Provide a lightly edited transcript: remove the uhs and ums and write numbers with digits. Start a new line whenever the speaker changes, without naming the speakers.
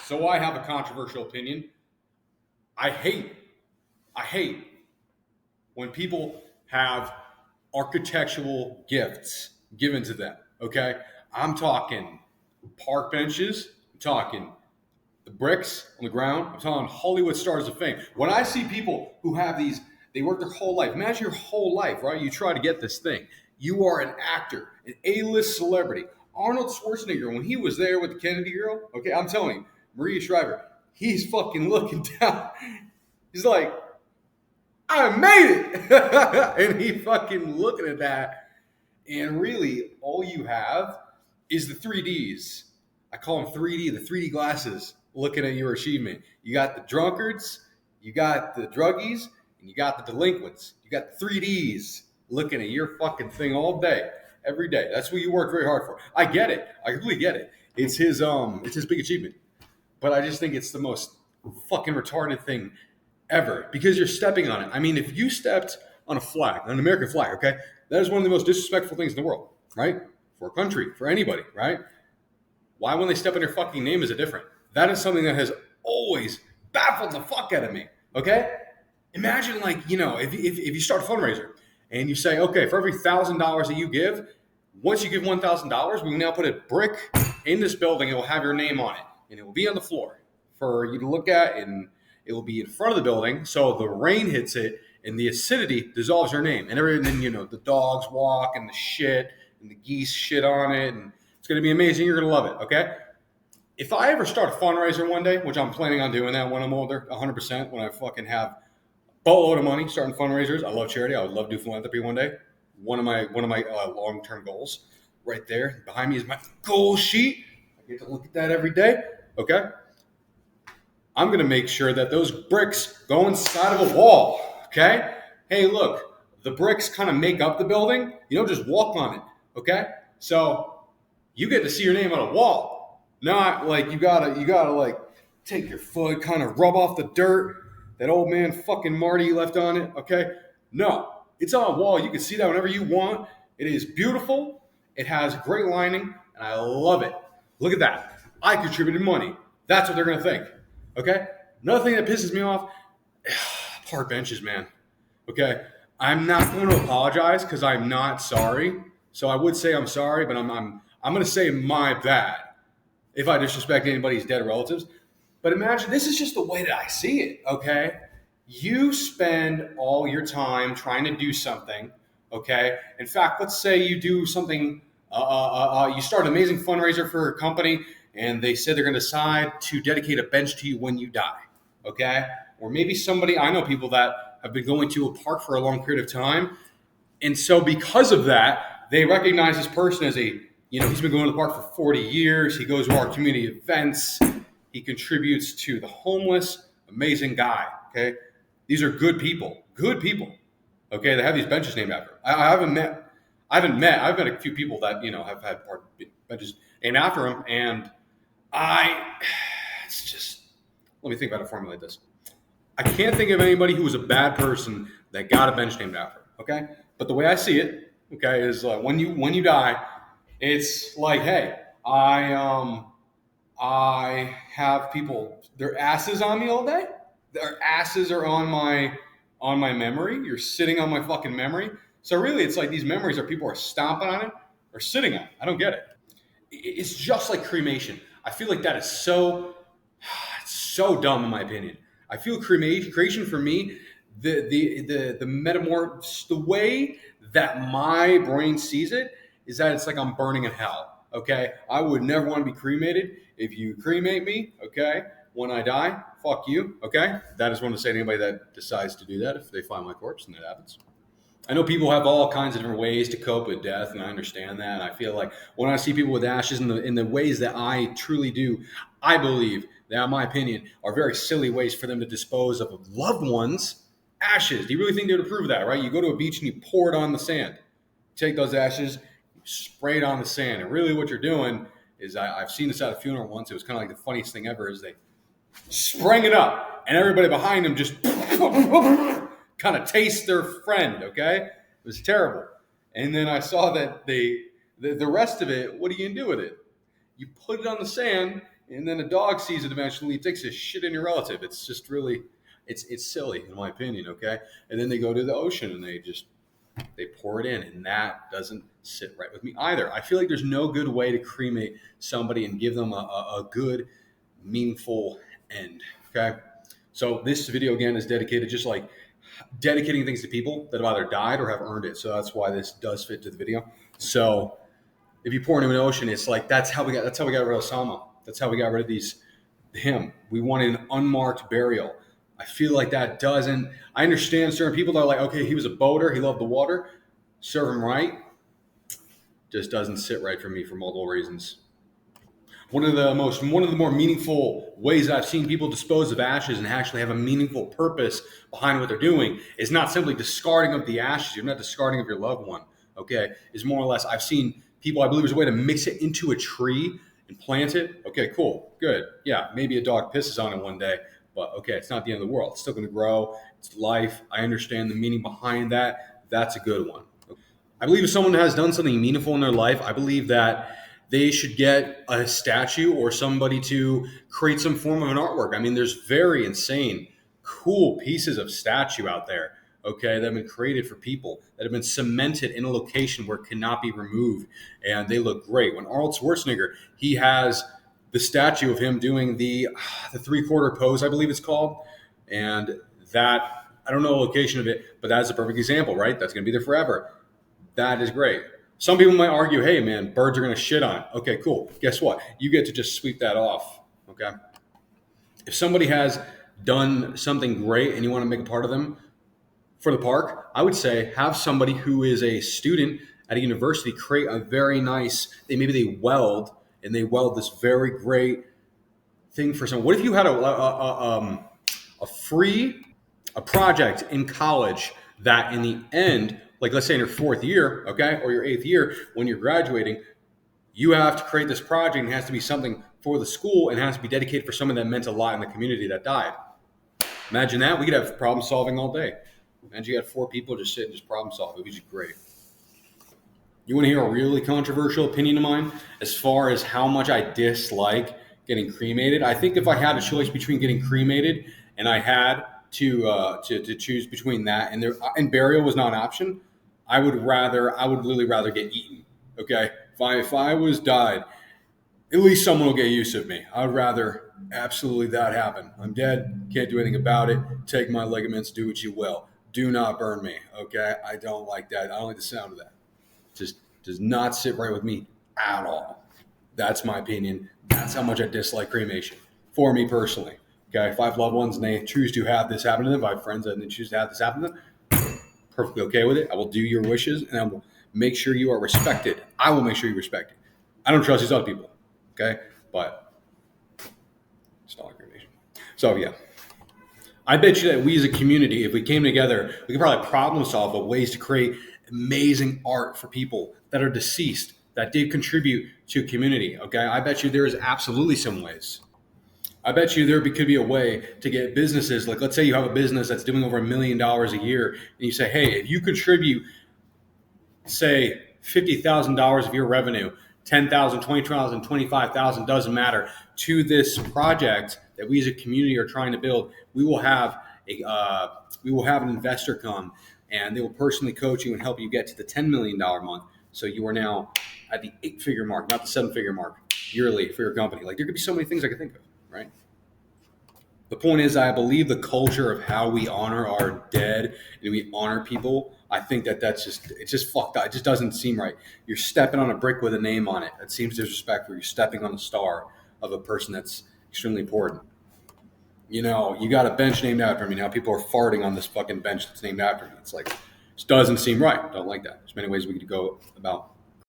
So I have a controversial opinion. I hate, I hate when people have architectural gifts given to them. Okay, I'm talking park benches. I'm talking the bricks on the ground. I'm talking Hollywood stars of fame. When I see people who have these, they work their whole life. Imagine your whole life, right? You try to get this thing. You are an actor, an A-list celebrity. Arnold Schwarzenegger, when he was there with the Kennedy girl, okay, I'm telling you, Maria Shriver, he's fucking looking down. He's like, I made it. And he fucking looking at that. And really, all you have is the 3Ds. I call them 3D, the 3D glasses looking at your achievement. You got the drunkards, you got the druggies, and you got the delinquents. You got the 3Ds looking at your fucking thing all day, every day. That's what you work very hard for. I get it. I completely get it. It's his big achievement. But I just think it's the most fucking retarded thing ever because you're stepping on it. I mean, if you stepped on a flag, an American flag, okay, that is one of the most disrespectful things in the world, right? For a country, for anybody, right? Why, when they step on your fucking name, is it different? That is something that has always baffled the fuck out of me, okay? Imagine, like, if you start a fundraiser and you say, okay, for every $1,000 that you give, once you give $1,000, we will now put a brick in this building. It will have your name on it, and it will be on the floor for you to look at, and it will be in front of the building, so the rain hits it, and the acidity dissolves your name. And then, the dogs walk, and the shit, and the geese shit on it, and it's going to be amazing. You're going to love it, okay? If I ever start a fundraiser one day, which I'm planning on doing that when I'm older, 100%, when I fucking have a boatload of money, starting fundraisers. I love charity. I would love to do philanthropy one day. One of my long-term goals right there. Behind me is my goal sheet. I get to look at that every day, okay? I'm going to make sure that those bricks go inside of a wall, okay? Hey, look, the bricks kind of make up the building. You don't just walk on it, okay? So you get to see your name on a wall. Not like you gotta like take your foot, kind of rub off the dirt that old man fucking Marty left on it, okay? No, it's on a wall. You can see that whenever you want. It is beautiful. It has great lining, and I love it. Look at that. I contributed money. That's what they're going to think. Okay? Another thing that pisses me off, park benches, man. Okay? I'm not going to apologize because I'm not sorry. So I would say I'm sorry, but I'm going to say my bad if I disrespect anybody's dead relatives. But imagine, this is just the way that I see it, okay? You spend all your time trying to do something, okay? In fact, let's say you do something, you start an amazing fundraiser for a company, and they said they're going to decide to dedicate a bench to you when you die, okay? Or maybe I know people that have been going to a park for a long period of time, and so because of that, they recognize this person as he's been going to the park for 40 years, he goes to our community events, he contributes to the homeless, amazing guy, okay? These are good people, okay? They have these benches named after. I've met a few people that, have had park benches named after them, and it's just, let me think about it, formulate this. I can't think of anybody who was a bad person that got a bench named after, okay? But the way I see it, okay, is when you die, it's like, hey, I have people, their asses on me all day. Their asses are on my memory. You're sitting on my fucking memory. So really, it's like these memories are people are stomping on it or sitting on it. I don't get it. It's just like cremation. I feel like that is it's so dumb in my opinion. I feel creation for me, the metamorph, the way that my brain sees it is that it's like I'm burning in hell. Okay, I would never want to be cremated. If you cremate me, okay, when I die, fuck you. Okay, that is one to say to anybody that decides to do that if they find my corpse, and that happens. I know people have all kinds of different ways to cope with death, and I understand that. I feel like when I see people with ashes in the ways that I truly do, I believe that, in my opinion, are very silly ways for them to dispose of loved ones' ashes. Do you really think they would approve of that, right? You go to a beach and you pour it on the sand. Take those ashes, you spray it on the sand. And really what you're doing is, I've seen this at a funeral once. It was kind of like the funniest thing ever is they sprang it up, and everybody behind them just kind of taste their friend, okay? It was terrible. And then I saw that the rest of it, what are you going to do with it? You put it on the sand, And then a dog sees it eventually, takes a shit in your relative. It's just really, it's silly in my opinion. Okay, and then they go to the ocean and they pour it in, and that doesn't sit right with me either. I feel like there's no good way to cremate somebody and give them a good, meaningful end. Okay, so this video again is dedicated just like dedicating things to people that have either died or have earned it. So that's why this does fit to the video. So if you pour into an ocean, it's like that's how we got rid of Osama. That's how we got rid of him. We wanted an unmarked burial. I feel like that doesn't. I understand certain people that are like, okay, he was a boater, he loved the water, serve him right. Just doesn't sit right for me for multiple reasons. One of the more meaningful ways I've seen people dispose of ashes and actually have a meaningful purpose behind what they're doing is not simply discarding of the ashes. You're not discarding of your loved one. Okay, is more or less I've seen people. I believe there's a way to mix it into a tree and plant it. Okay, cool, good. Yeah, maybe a dog pisses on it one day, but okay, it's not the end of the world. It's still going to grow. It's life. I understand the meaning behind that. That's a good one. I believe if someone has done something meaningful in their life, I believe that they should get a statue or somebody to create some form of an artwork. I mean, there's very insane, cool pieces of statue out there, okay, that have been created for people that have been cemented in a location where it cannot be removed, and they look great. When Arnold Schwarzenegger, he has the statue of him doing the three-quarter pose, I believe it's called, and that, I don't know the location of it, but that's a perfect example, right? That's going to be there forever. That is great. Some people might argue, hey, man, birds are going to shit on it. Okay, cool. Guess what? You get to just sweep that off, okay? If somebody has done something great and you want to make a part of them for the park, I would say have somebody who is a student at a university create a very nice, maybe they weld this very great thing for someone. What if you had a project in college that in the end, like let's say in your fourth year, okay, or your eighth year, when you're graduating, you have to create this project and it has to be something for the school and it has to be dedicated for someone that meant a lot in the community that died. Imagine that. We could have problem solving all day. Imagine you had 4 people just sit and just problem solve. It would be just great. You want to hear a really controversial opinion of mine as far as how much I dislike getting cremated? I think if I had a choice between getting cremated and I had to choose between that and burial was not an option, I would literally rather get eaten. Okay, if I was died, at least someone will get use of me. I would rather absolutely that happen. I'm dead, can't do anything about it. Take my ligaments, do what you will. Do not burn me. Okay, I don't like that. I don't like the sound of that. Just does not sit right with me at all. That's my opinion. That's how much I dislike cremation for me personally. Okay, if I have loved ones and they choose to have this happen to them, if I have friends and they choose to have this happen to them, perfectly okay with it. I will do your wishes and I will make sure you are respected. I will make sure you're respected. I don't trust these other people. Okay, but it's not like cremation. So yeah. I bet you that we as a community, if we came together, we could probably problem solve ways to create amazing art for people that are deceased, that did contribute to a community. Okay, I bet you there is absolutely some ways. I bet you there could be a way to get businesses, like let's say you have a business that's doing over $1 million a year, and you say, hey, if you contribute, say, $50,000 of your revenue, 10,000, 20,000, 25,000, doesn't matter, to this project that we as a community are trying to build, we will have an investor come and they will personally coach you and help you get to the $10 million month. So you are now at the 8-figure mark, not the 7-figure mark yearly for your company. Like there could be so many things I could think of, right? The point is, I believe the culture of how we honor our dead and we honor people, I think it's just fucked up. It just doesn't seem right. You're stepping on a brick with a name on it. That seems disrespectful. You're stepping on the star of a person that's extremely important. You know, you got a bench named after me. Now people are farting on this fucking bench that's named after me. It's like, it just doesn't seem right. Don't like that. There's many ways we could go about